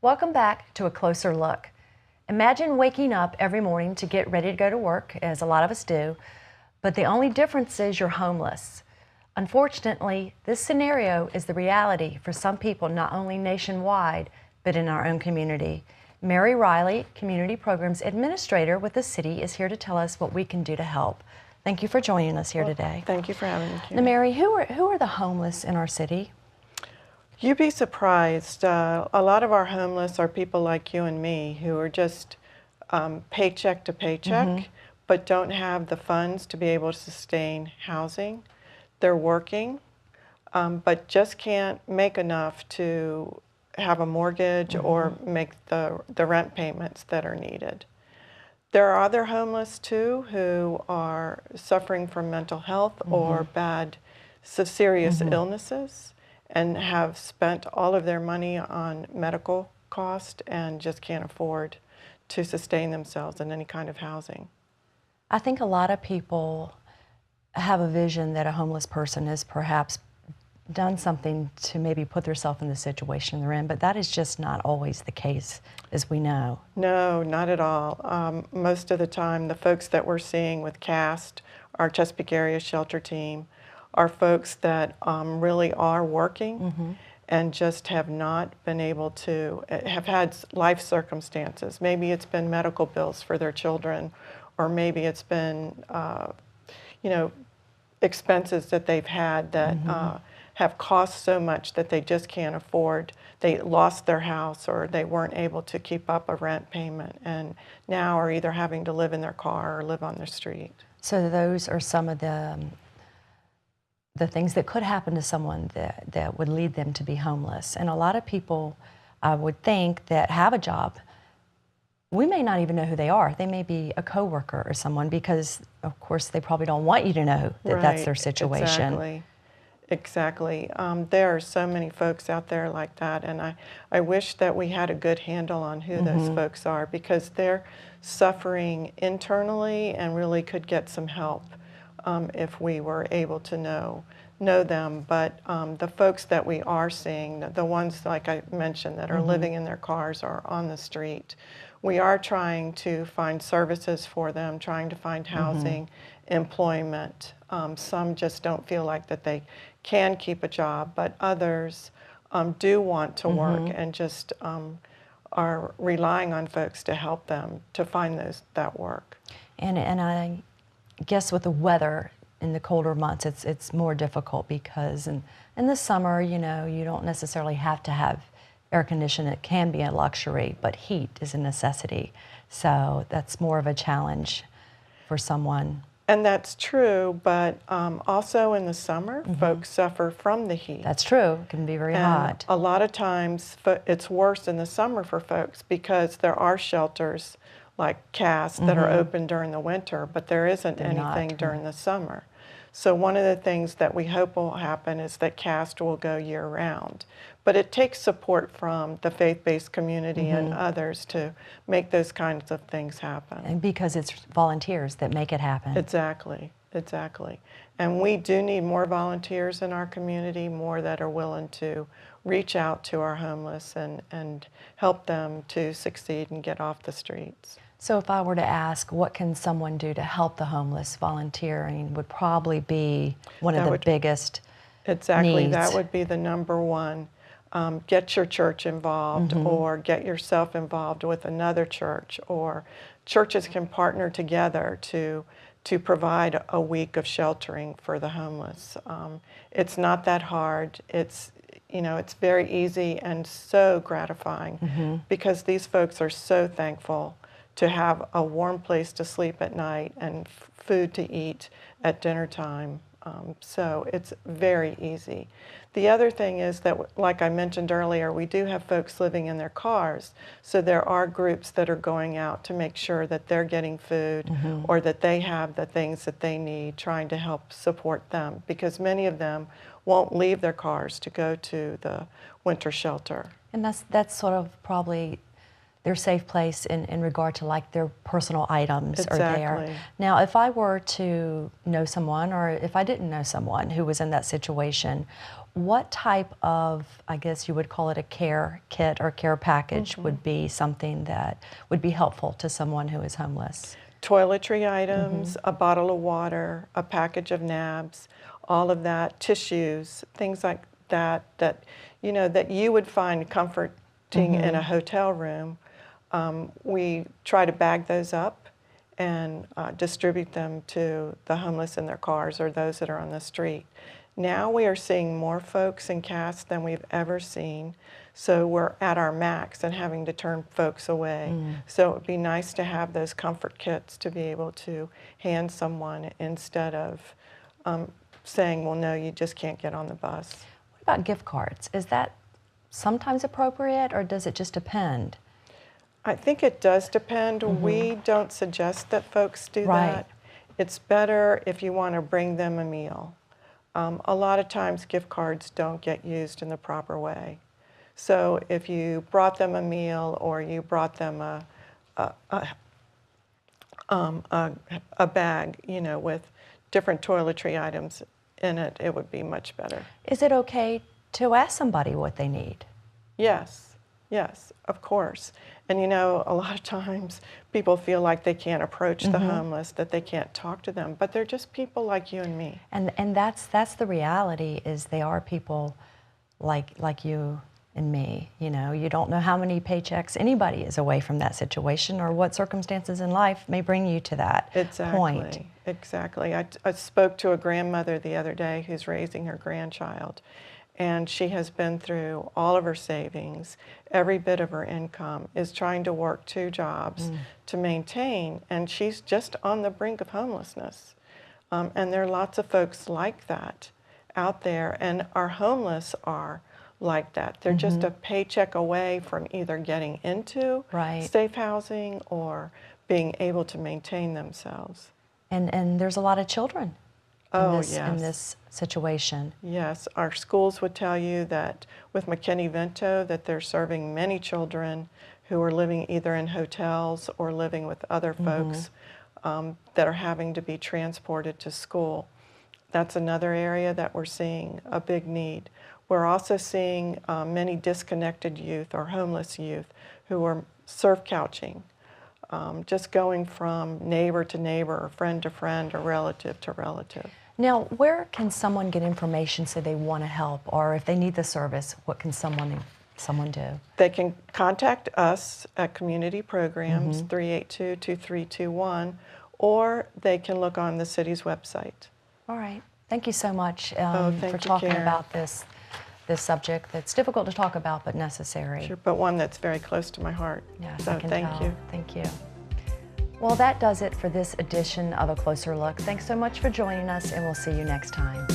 Welcome back to A Closer Look. Imagine waking up every morning to get ready to go to work, as a lot of us do, but the only difference is you're homeless. Unfortunately, this scenario is the reality for some people not only nationwide, but in our own community. Mary Riley, Community Programs Administrator with the city, is here to tell us what we can do to help. Thank you for joining us here today. Thank you for having me. Now, Mary, who are the homeless in our city? You'd be surprised. A lot of our homeless are people like you and me who are just paycheck to paycheck, but don't have the funds to be able to sustain housing. They're working, but just can't make enough to have a mortgage or make the rent payments that are needed. There are other homeless too who are suffering from mental health or serious illnesses and have spent all of their money on medical cost and just can't afford to sustain themselves in any kind of housing. I think a lot of people have a vision that a homeless person has perhaps done something to maybe put themselves in the situation they're in, but that is just not always the case, as we know. No, not at all. Most of the time, the folks that we're seeing with CAST, our Chesapeake area shelter team, are folks that really are working and just have not been able to, have had life circumstances. Maybe it's been medical bills for their children, or maybe it's been, you know, expenses that they've had that have cost so much that they just can't afford. They lost their house or they weren't able to keep up a rent payment and now are either having to live in their car or live on the street. So those are some of the things that could happen to someone that would lead them to be homeless. And a lot of people, I would think, that have a job, we may not even know who they are. They may be a coworker or someone because, of course, they probably don't want you to know that that's their situation. Exactly. There are so many folks out there like that, and I wish that we had a good handle on who those folks are because they're suffering internally and really could get some help if we were able to know them. But the folks that we are seeing, the ones like I mentioned that are living in their cars or on the street, we are trying to find services for them, trying to find housing, employment. Some just don't feel like that they can keep a job, but others do want to work and just are relying on folks to help them to find that work. And I guess with the weather in the colder months, it's more difficult because in the summer, you know, you don't necessarily have to have air conditioning. It can be a luxury, but heat is a necessity. So that's more of a challenge for someone. And that's true, but also in the summer, folks suffer from the heat. That's true. It can be very hot. A lot of times it's worse in the summer for folks because there are shelters like CAST that are open during the winter, but there isn't anything during the summer. So one of the things that we hope will happen is that CAST will go year-round. But it takes support from the faith-based community and others to make those kinds of things happen. And because it's volunteers that make it happen. Exactly, exactly. And we do need more volunteers in our community, more that are willing to reach out to our homeless and help them to succeed and get off the streets. So if I were to ask, what can someone do to help the homeless? Volunteering would probably be one of the biggest needs. That would be the number one. Get your church involved or get yourself involved with another church, or churches can partner together to provide a week of sheltering for the homeless. It's not that hard. It's very easy and so gratifying because these folks are so thankful to have a warm place to sleep at night and food to eat at dinner time. So it's very easy. The other thing is that, like I mentioned earlier, we do have folks living in their cars. So there are groups that are going out to make sure that they're getting food or that they have the things that they need, trying to help support them, because many of them won't leave their cars to go to the winter shelter. And that's sort of probably their safe place in regard to like their personal items are Exactly. there. Now, if I were to know someone, or if I didn't know someone who was in that situation, what type of, I guess you would call it a care kit or care package would be something that would be helpful to someone who is homeless? Toiletry items, a bottle of water, a package of nabs, all of that, tissues, things like that, that you would find comforting in a hotel room. We try to bag those up and distribute them to the homeless in their cars or those that are on the street. Now we are seeing more folks in CAST than we've ever seen, so we're at our max and having to turn folks away. So it would be nice to have those comfort kits to be able to hand someone instead of saying, well, no, you just can't get on the bus. What about gift cards? Is that sometimes appropriate, or does it just depend? I think it does depend. We don't suggest that folks do that. It's better if you want to bring them a meal. A lot of times gift cards don't get used in the proper way. So if you brought them a meal or you brought them a bag, with different toiletry items in it, it would be much better. Is it okay to ask somebody what they need? Yes, yes, of course. And a lot of times people feel like they can't approach the homeless, that they can't talk to them, but they're just people like you and me. And that's the reality, is they are people like you and me. You don't know how many paychecks anybody is away from that situation, or what circumstances in life may bring you to that point. Exactly. I spoke to a grandmother the other day who's raising her grandchild, and she has been through all of her savings, every bit of her income, is trying to work 2 jobs to maintain, and she's just on the brink of homelessness. And there are lots of folks like that out there, and our homeless are like that. They're just a paycheck away from either getting into safe housing or being able to maintain themselves. And there's a lot of children in this situation. Yes, our schools would tell you that with McKinney-Vento that they're serving many children who are living either in hotels or living with other folks that are having to be transported to school. That's another area that we're seeing a big need. We're also seeing many disconnected youth or homeless youth who are surf couching, just going from neighbor to neighbor or friend to friend or relative to relative. Now, where can someone get information so they want to help, or if they need the service, what can someone do? They can contact us at Community Programs, 382-2321, or they can look on the city's website. All right. Thank you so much for you, talking Karen. about this subject that's difficult to talk about but necessary. Sure, but one that's very close to my heart. Yes, so I can thank tell. you. Thank you. Well, that does it for this edition of A Closer Look. Thanks so much for joining us, and we'll see you next time.